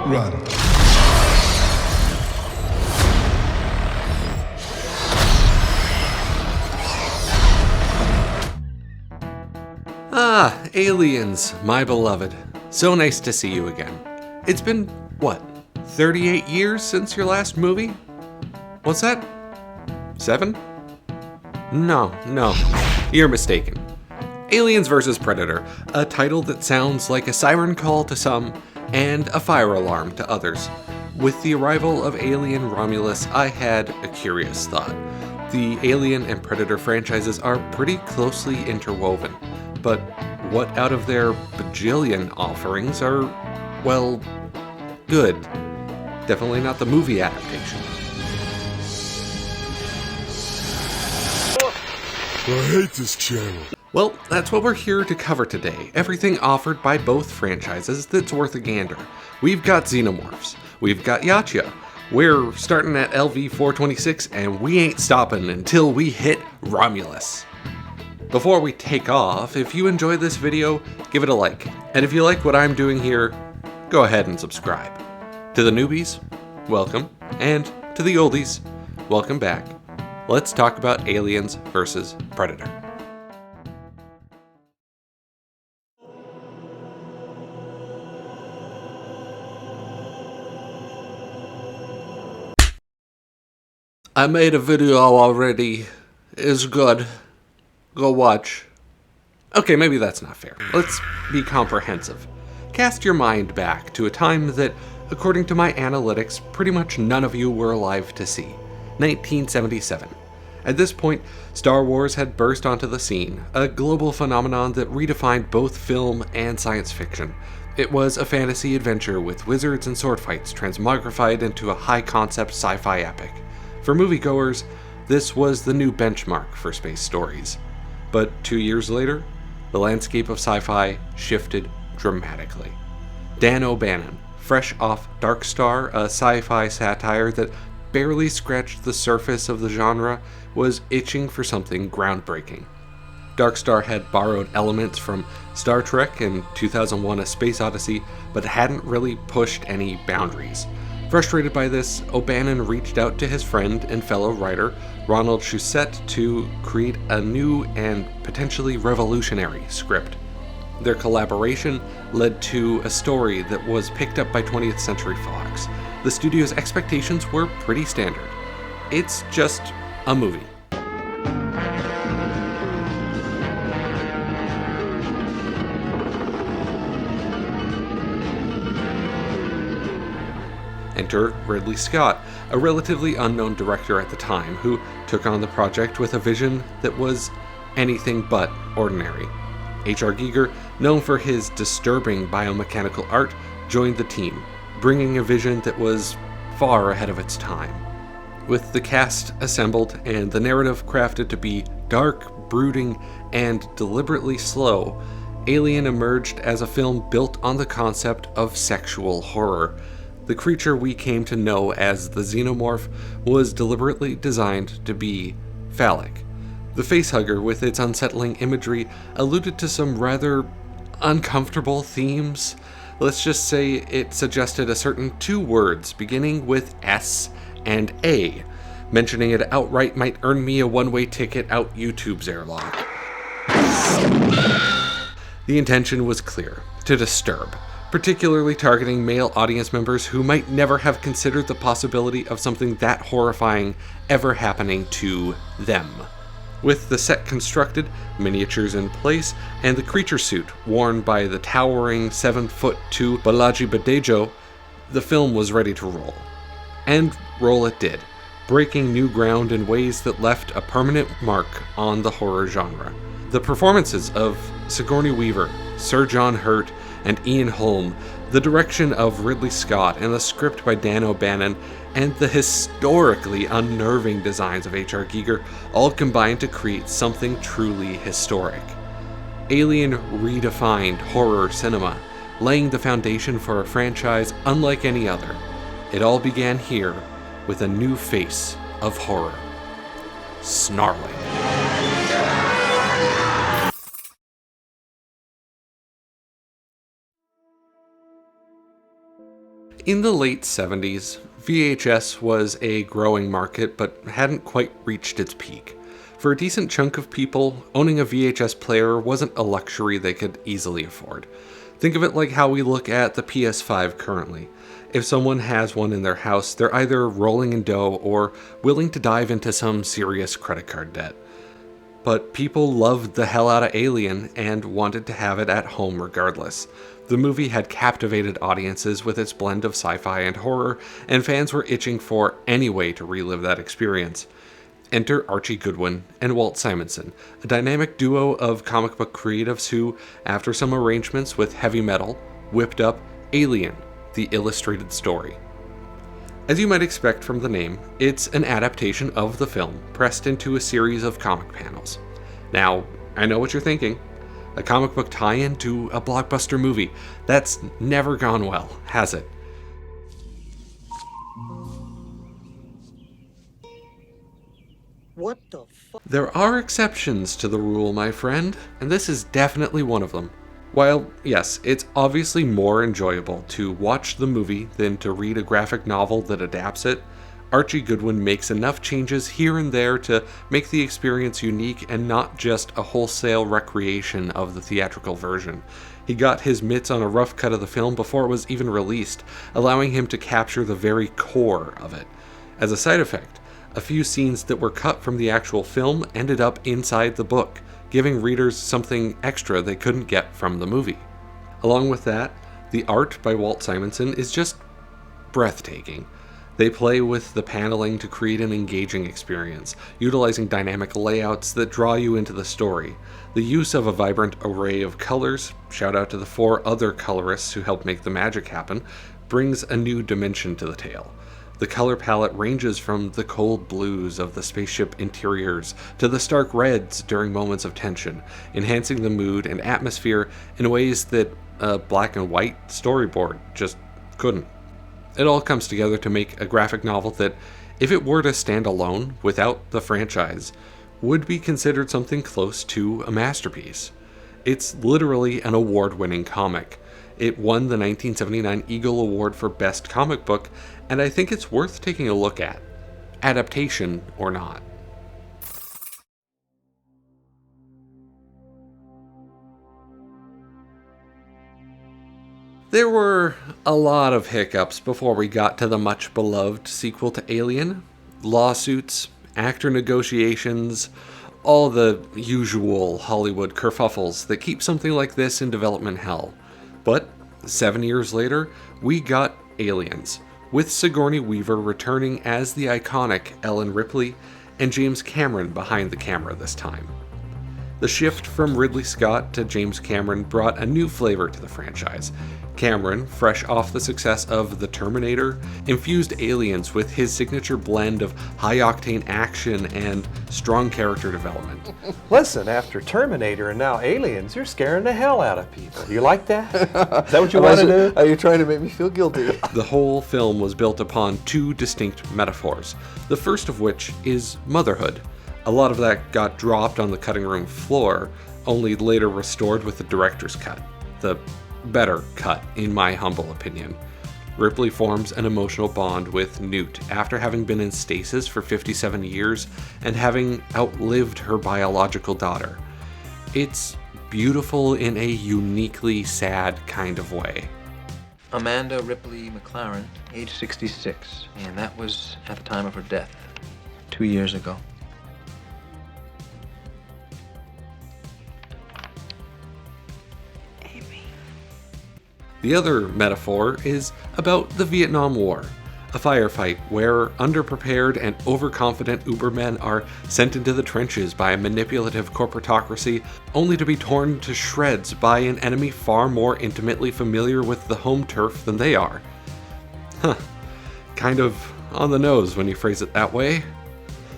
Run. Ah, aliens, my beloved. So nice to see you again. It's been, what, 38 years since your last movie? What's that? 7? No, you're mistaken. Aliens vs. Predator, a title that sounds like a siren call to some and a fire alarm to others. With the arrival of Alien Romulus, I had a curious thought. The Alien and Predator franchises are pretty closely interwoven, but what out of their bajillion offerings are, well, good? Definitely not the movie adaptation. I hate this channel. Well, that's what we're here to cover today. Everything offered by both franchises that's worth a gander. We've got Xenomorphs. We've got Yautja. We're starting at LV-426 and we ain't stopping until we hit Romulus. Before we take off, if you enjoy this video, give it a like. And if you like what I'm doing here, go ahead and subscribe. To the newbies, welcome. And to the oldies, welcome back. Let's talk about Aliens vs. Predator. I made a video already. It's good. Go watch. Okay, maybe that's not fair. Let's be comprehensive. Cast your mind back to a time that, according to my analytics, pretty much none of you were alive to see. 1977. At this point, Star Wars had burst onto the scene, a global phenomenon that redefined both film and science fiction. It was a fantasy adventure with wizards and sword fights transmogrified into a high-concept sci-fi epic. For moviegoers, this was the new benchmark for space stories. But 2 years later, the landscape of sci-fi shifted dramatically. Dan O'Bannon, fresh off Dark Star, a sci-fi satire that barely scratched the surface of the genre, was itching for something groundbreaking. Dark Star had borrowed elements from Star Trek and 2001: A Space Odyssey, but hadn't really pushed any boundaries. Frustrated by this, O'Bannon reached out to his friend and fellow writer, Ronald Shusett, to create a new and potentially revolutionary script. Their collaboration led to a story that was picked up by 20th Century Fox. The studio's expectations were pretty standard. It's just a movie. Enter Ridley Scott, a relatively unknown director at the time, who took on the project with a vision that was anything but ordinary. H.R. Giger, known for his disturbing biomechanical art, joined the team, bringing a vision that was far ahead of its time. With the cast assembled and the narrative crafted to be dark, brooding, and deliberately slow, Alien emerged as a film built on the concept of sexual horror. The creature we came to know as the Xenomorph was deliberately designed to be phallic. The facehugger, with its unsettling imagery, alluded to some rather uncomfortable themes. Let's just say it suggested a certain 2 words beginning with S and A. Mentioning it outright might earn me a one-way ticket out YouTube's airlock. The intention was clear: to disturb, particularly targeting male audience members who might never have considered the possibility of something that horrifying ever happening to them. With the set constructed, miniatures in place, and the creature suit worn by the towering 7'2" Balaji Badejo, the film was ready to roll. And roll it did, breaking new ground in ways that left a permanent mark on the horror genre. The performances of Sigourney Weaver, Sir John Hurt, and Ian Holm, the direction of Ridley Scott, and the script by Dan O'Bannon, and the historically unnerving designs of H.R. Giger all combined to create something truly historic. Alien redefined horror cinema, laying the foundation for a franchise unlike any other. It all began here with a new face of horror: snarling. In the late 70s, VHS was a growing market but hadn't quite reached its peak. For a decent chunk of people, owning a VHS player wasn't a luxury they could easily afford. Think of it like how we look at the PS5 currently. If someone has one in their house, they're either rolling in dough or willing to dive into some serious credit card debt. But people loved the hell out of Alien and wanted to have it at home regardless. The movie had captivated audiences with its blend of sci-fi and horror, and fans were itching for any way to relive that experience. Enter Archie Goodwin and Walt Simonson, a dynamic duo of comic book creatives who, after some arrangements with Heavy Metal, whipped up Alien, the illustrated story. As you might expect from the name, it's an adaptation of the film pressed into a series of comic panels. Now, I know what you're thinking. A comic book tie-in to a blockbuster movie. That's never gone well, has it? What the fuck? There are exceptions to the rule, my friend, and this is definitely one of them. While, yes, it's obviously more enjoyable to watch the movie than to read a graphic novel that adapts it, Archie Goodwin makes enough changes here and there to make the experience unique and not just a wholesale recreation of the theatrical version. He got his mitts on a rough cut of the film before it was even released, allowing him to capture the very core of it. As a side effect, a few scenes that were cut from the actual film ended up inside the book, giving readers something extra they couldn't get from the movie. Along with that, the art by Walt Simonson is just breathtaking. They play with the paneling to create an engaging experience, utilizing dynamic layouts that draw you into the story. The use of a vibrant array of colors, shout out to the 4 other colorists who helped make the magic happen, brings a new dimension to the tale. The color palette ranges from the cold blues of the spaceship interiors to the stark reds during moments of tension, enhancing the mood and atmosphere in ways that a black and white storyboard just couldn't. It all comes together to make a graphic novel that, if it were to stand alone without the franchise, would be considered something close to a masterpiece. It's literally an award-winning comic. It won the 1979 Eagle Award for Best Comic Book, and I think it's worth taking a look at, adaptation or not. There were a lot of hiccups before we got to the much-beloved sequel to Alien. Lawsuits, actor negotiations, all the usual Hollywood kerfuffles that keep something like this in development hell. But 7 years later, we got Aliens, with Sigourney Weaver returning as the iconic Ellen Ripley and James Cameron behind the camera this time. The shift from Ridley Scott to James Cameron brought a new flavor to the franchise. Cameron, fresh off the success of The Terminator, infused Aliens with his signature blend of high-octane action and strong character development. Listen, after Terminator and now Aliens, you're scaring the hell out of people. You like that? Is that what you want to do? Are you trying to make me feel guilty? The whole film was built upon 2 distinct metaphors, the first of which is motherhood. A lot of that got dropped on the cutting room floor, only later restored with the director's cut. The better cut, in my humble opinion. Ripley forms an emotional bond with Newt after having been in stasis for 57 years and having outlived her biological daughter. It's beautiful in a uniquely sad kind of way. Amanda Ripley McLaren, age 66, and that was at the time of her death, 2 years ago. The other metaphor is about the Vietnam War, a firefight where underprepared and overconfident Ubermen are sent into the trenches by a manipulative corporatocracy only to be torn to shreds by an enemy far more intimately familiar with the home turf than they are. Kind of on the nose when you phrase it that way.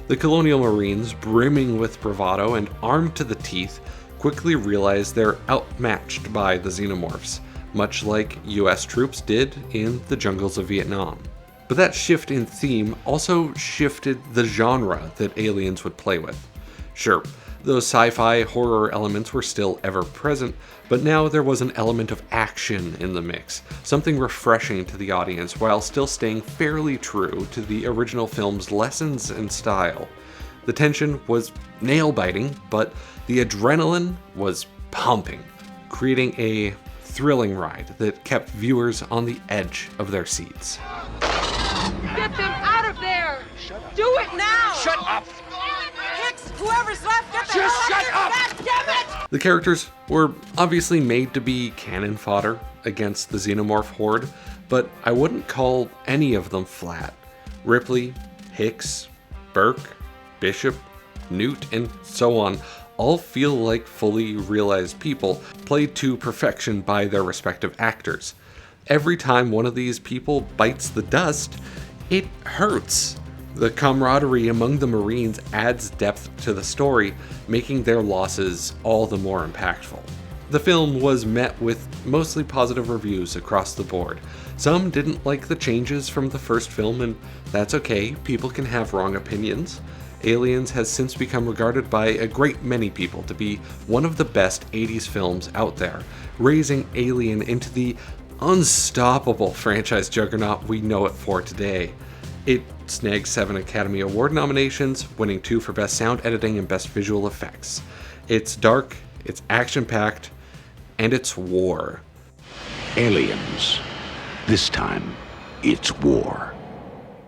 The Colonial Marines, brimming with bravado and armed to the teeth, quickly realize they're outmatched by the Xenomorphs, much like US troops did in the jungles of Vietnam. But that shift in theme also shifted the genre that Aliens would play with. Sure, Those sci-fi horror elements were still ever present, but now there was an element of action in the mix, something refreshing to the audience while still staying fairly true to the original film's lessons and style. The tension was nail-biting, but the adrenaline was pumping, creating a thrilling ride that kept viewers on the edge of their seats. Get them out of there! Do it now! Shut up! Hicks, whoever's left, get the hell out of here! God damn it! The characters were obviously made to be cannon fodder against the xenomorph horde, but I wouldn't call any of them flat. Ripley, Hicks, Burke, Bishop, Newt, and so on all feel like fully realized people, played to perfection by their respective actors. Every time one of these people bites the dust, it hurts. The camaraderie among the Marines adds depth to the story, making their losses all the more impactful. The film was met with mostly positive reviews across the board. Some didn't like the changes from the first film, and that's okay, people can have wrong opinions. Aliens has since become regarded by a great many people to be one of the best 80s films out there, raising Alien into the unstoppable franchise juggernaut we know it for today. It snagged 7 Academy Award nominations, winning 2 for Best Sound Editing and Best Visual Effects. It's dark, it's action-packed, and it's war. Aliens. This time, it's war.